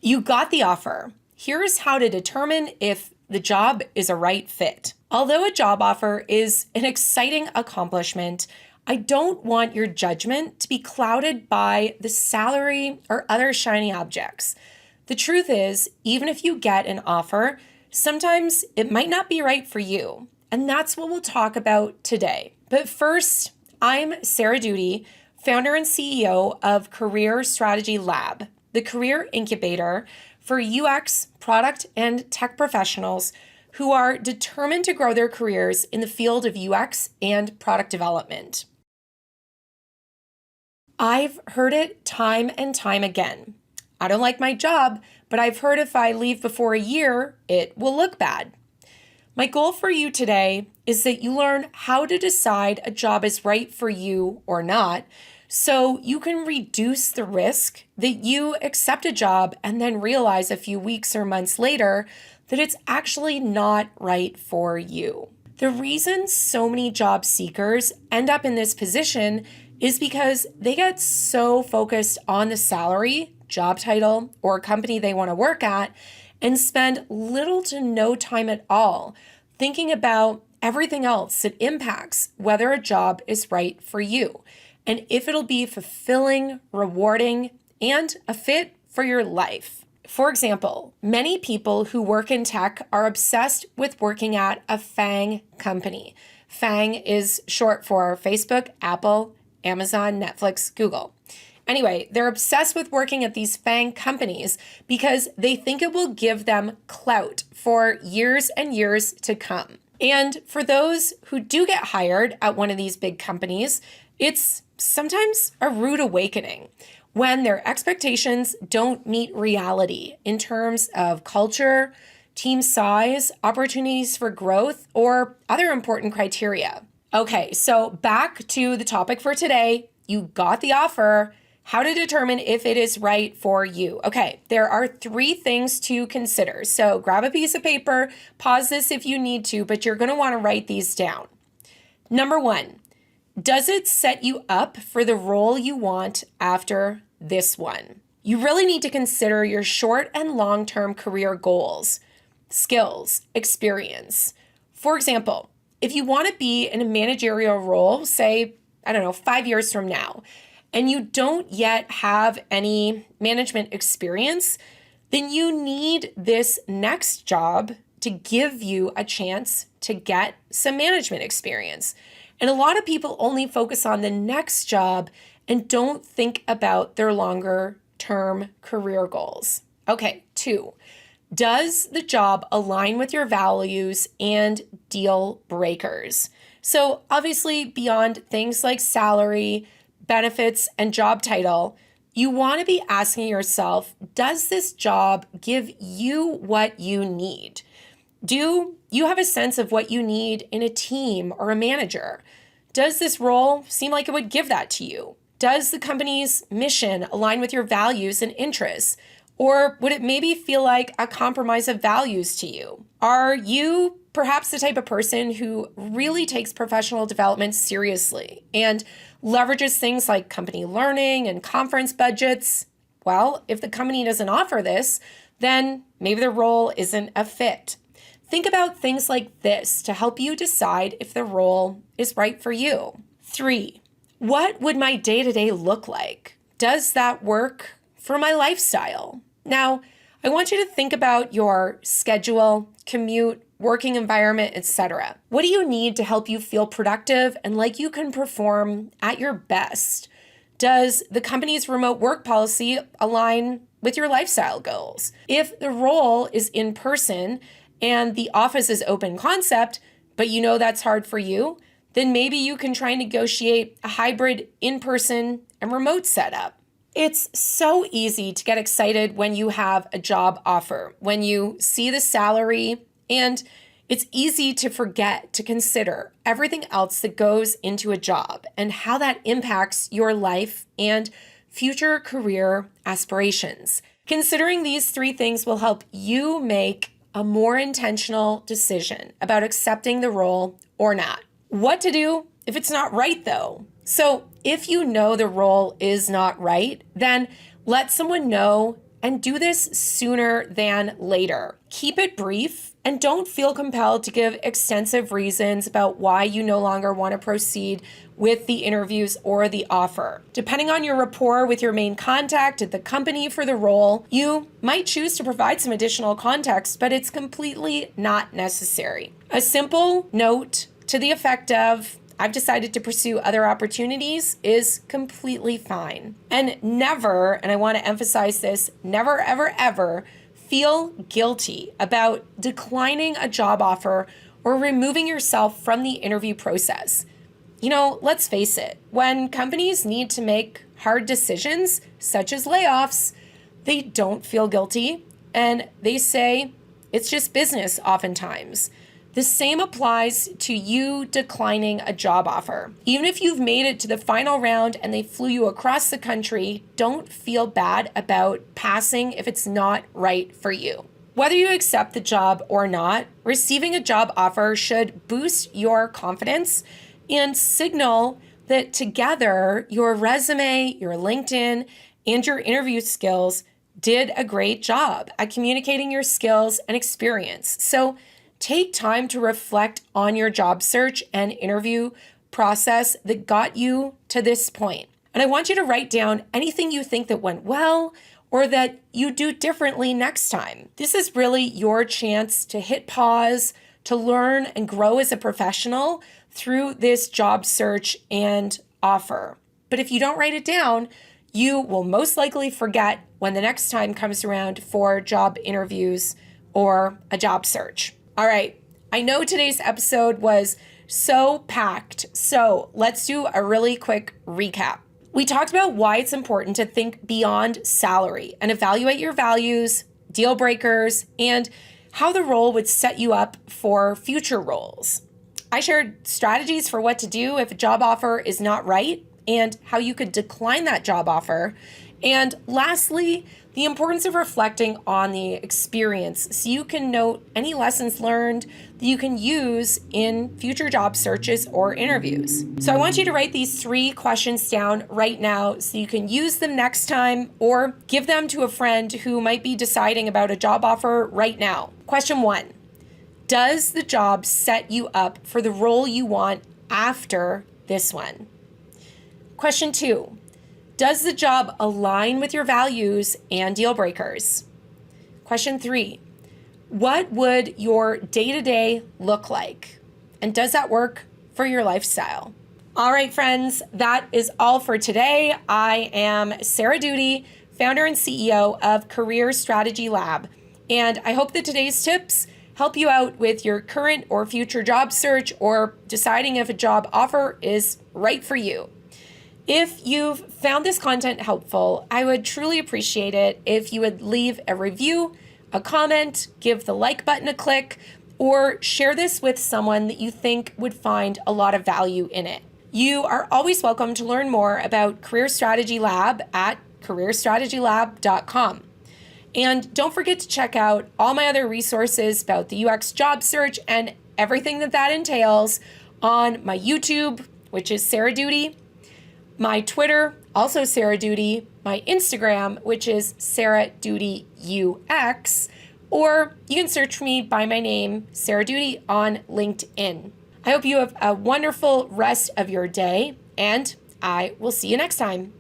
You got the offer. Here's how to determine if the job is a right fit. Although a job offer is an exciting accomplishment, I don't want your judgment to be clouded by the salary or other shiny objects. The truth is, even if you get an offer, sometimes it might not be right for you. And that's what we'll talk about today. But first, I'm Sarah Doody, founder and CEO of Career Strategy Lab, the career incubator for UX, product, and tech professionals who are determined to grow their careers in the field of UX and product development. I've heard it time and time again. I don't like my job, but I've heard if I leave before a year, it will look bad. My goal for you today is that you learn how to decide a job is right for you or not, so you can reduce the risk that you accept a job and then realize a few weeks or months later that it's actually not right for you. The reason so many job seekers end up in this position is because they get so focused on the salary, job title, or company they want to work at and spend little to no time at all thinking about everything else that impacts whether a job is right for you and if it'll be fulfilling, rewarding, and a fit for your life. For example, many people who work in tech are obsessed with working at a FANG company. FANG is short for Facebook, Apple, Amazon, Netflix, Google. Anyway, they're obsessed with working at these FANG companies because they think it will give them clout for years and years to come. And for those who do get hired at one of these big companies, it's sometimes a rude awakening when their expectations don't meet reality in terms of culture, team size, opportunities for growth, or other important criteria. Okay, so back to the topic for today. You got the offer. How to determine if it is right for you. Okay, there are 3 things to consider. So grab a piece of paper, pause this if you need to, but you're going to want to write these down. Number 1, does it set you up for the role you want after this one? You really need to consider your short and long-term career goals, skills, experience. For example, if you want to be in a managerial role, say, 5 years from now, and you don't yet have any management experience, then you need this next job to give you a chance to get some management experience. And a lot of people only focus on the next job and don't think about their longer term career goals. Okay, 2, does the job align with your values and deal breakers? So obviously beyond things like salary, benefits, and job title, you want to be asking yourself, does this job give you what you need? Do you have a sense of what you need in a team or a manager? Does this role seem like it would give that to you? Does the company's mission align with your values and interests? Or would it maybe feel like a compromise of values to you? Are you perhaps the type of person who really takes professional development seriously and leverages things like company learning and conference budgets? Well, if the company doesn't offer this, then maybe the role isn't a fit. Think about things like this to help you decide if the role is right for you. 3, what would my day-to-day look like? Does that work for my lifestyle? Now, I want you to think about your schedule, commute, working environment, etc. What do you need to help you feel productive and like you can perform at your best? Does the company's remote work policy align with your lifestyle goals? If the role is in person and the office is open concept, but you know that's hard for you, then maybe you can try and negotiate a hybrid in-person and remote setup. It's so easy to get excited when you have a job offer, when you see the salary, and it's easy to forget to consider everything else that goes into a job and how that impacts your life and future career aspirations. Considering these 3 things will help you make a more intentional decision about accepting the role or not. What to do if it's not right, though? So if you know the role is not right, then let someone know and do this sooner than later. Keep it brief and don't feel compelled to give extensive reasons about why you no longer want to proceed with the interviews or the offer. Depending on your rapport with your main contact at the company for the role, you might choose to provide some additional context, but it's completely not necessary. A simple note to the effect of, I've decided to pursue other opportunities is completely fine. And never, and I want to emphasize this, never, ever, ever feel guilty about declining a job offer or removing yourself from the interview process. Let's face it, when companies need to make hard decisions, such as layoffs, they don't feel guilty and they say it's just business oftentimes. The same applies to you declining a job offer. Even if you've made it to the final round and they flew you across the country, don't feel bad about passing if it's not right for you. Whether you accept the job or not, receiving a job offer should boost your confidence and signal that together your resume, your LinkedIn, and your interview skills did a great job at communicating your skills and experience. So take time to reflect on your job search and interview process that got you to this point. And I want you to write down anything you think that went well or that you do differently next time. This is really your chance to hit pause, to learn and grow as a professional through this job search and offer. But if you don't write it down, you will most likely forget when the next time comes around for job interviews or a job search. All right, I know today's episode was so packed, so let's do a really quick recap. We talked about why it's important to think beyond salary and evaluate your values, deal breakers, and how the role would set you up for future roles. I shared strategies for what to do if a job offer is not right and how you could decline that job offer. And lastly, the importance of reflecting on the experience so you can note any lessons learned that you can use in future job searches or interviews. So I want you to write these 3 questions down right now so you can use them next time or give them to a friend who might be deciding about a job offer right now. Question 1, does the job set you up for the role you want after this one? Question 2, does the job align with your values and deal breakers? Question 3, what would your day-to-day look like? And does that work for your lifestyle? All right, friends, that is all for today. I am Sarah Doody, founder and CEO of Career Strategy Lab. And I hope that today's tips help you out with your current or future job search or deciding if a job offer is right for you. If you've found this content helpful, I would truly appreciate it if you would leave a review, a comment, give the like button a click, or share this with someone that you think would find a lot of value in it. You are always welcome to learn more about Career Strategy Lab at careerstrategylab.com. And don't forget to check out all my other resources about the UX job search and everything that entails on my YouTube, which is Sarah Doody, my Twitter, also Sarah Doody, my Instagram, which is Sarah Doody UX, or you can search me by my name, Sarah Doody, on LinkedIn. I hope you have a wonderful rest of your day, and I will see you next time.